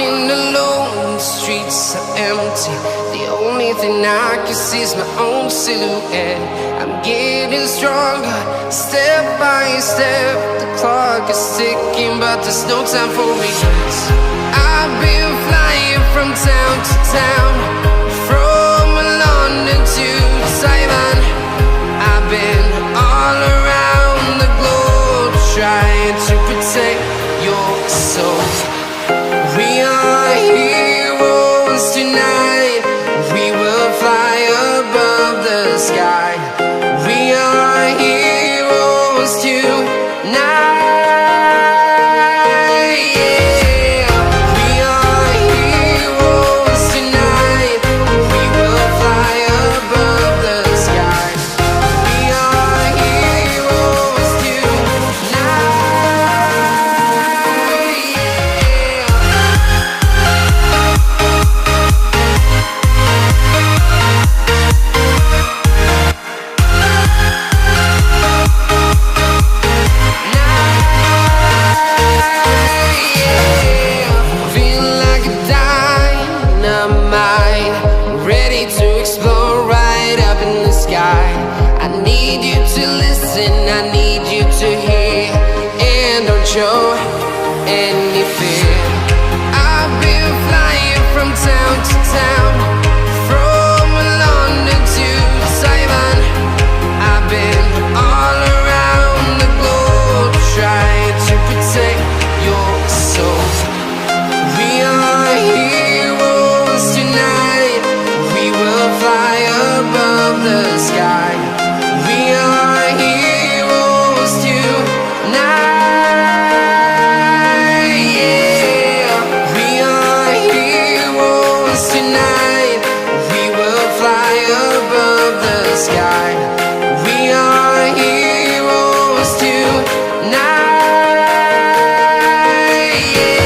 Walking alone, the streets are empty. The only thing I can see is my own silhouette. I'm getting stronger, step by step. The clock is ticking, but there's no time for regrets. I've been flying from town to town, from London to Taiwan. I've been all around the globe, trying to protect your soul. We are heroes tonight. We will fly above the sky. We are heroes tonight. Yeah. We are heroes tonight. We will fly above the sky. We are heroes tonight. I need you to hear and don't show any fear. I've been flying from town to town, from London to Taiwan. I've been all around the globe, trying to protect your soul. We are heroes tonight. We will fly above the sky. We are heroes tonight, yeah. We are heroes tonight. We will fly above the sky. We are heroes tonight, yeah.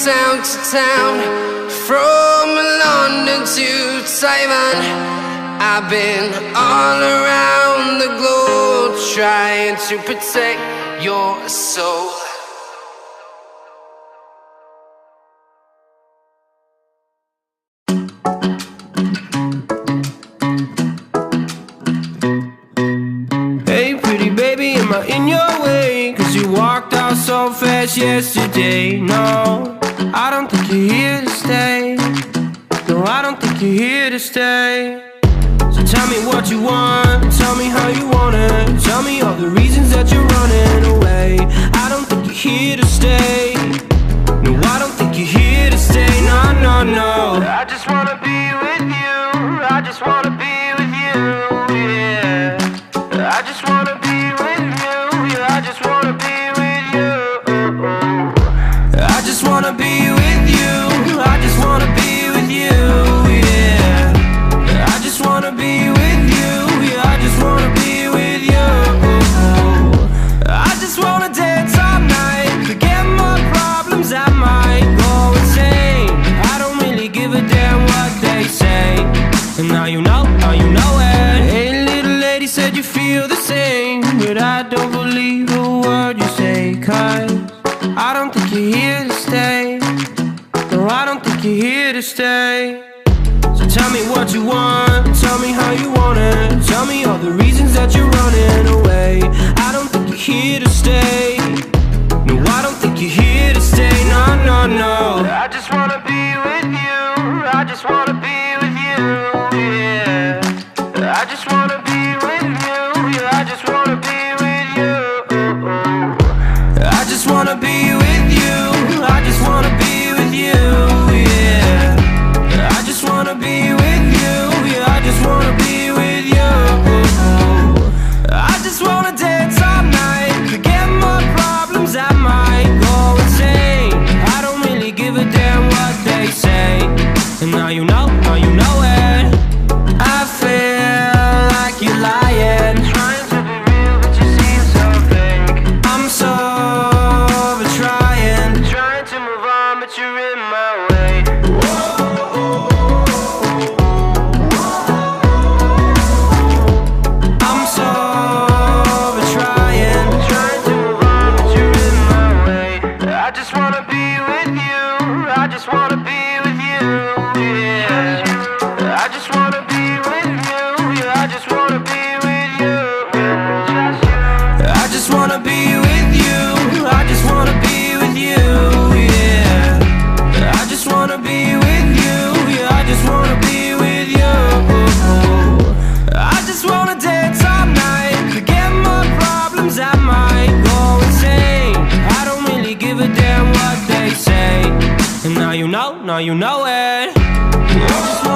Town to town, from London to Taiwan. I've been all around the globe, trying to protect your soul. Hey pretty baby, am I in your way? 'Cause you walked out so fast yesterday. No, I don't think you're here to stay. No, I don't think you're here to stay. So tell me what you want, tell me how you want it. Tell me all the reasons that you're running away. I don't think you're here to stay. No, I don't think you're here to stay. No, no, no. I just wanna be with you. I just wanna be with you, yeah. I just wanna be with you. Yeah, I just wanna be with you. I just wanna be with you. I just wanna be with you, yeah. I just wanna be with you. Yeah, I just wanna be with you. I just wanna dance all night, forget my problems, I might go insane. I don't really give a damn what they say. And now you know it. Hey little lady, said you feel the same, but I don't believe a word you say. 'Cause I don't think you're here to stay. No, I don't think you're here to stay. So tell me what you want, tell me how you want it. Tell me all the reasons that you're running away. I don't think you're here to stay. No, I don't think you're here to stay. No, no, no. I just wanna be with you. I just wanna be with you, yeah. I just wanna be with you. Yeah, I just wanna be with you. I just wanna be with you. wanna be with you. I just wanna be with you. Yeah. I just wanna be with you. Yeah, I just wanna be with you. I just wanna be with you. I just wanna be with you. Yeah. I just wanna be with you. Yeah, I just wanna be with you. I just wanna dance all night, forget my problems, I might go insane. I don't really give a damn what they say. And now you know it. I just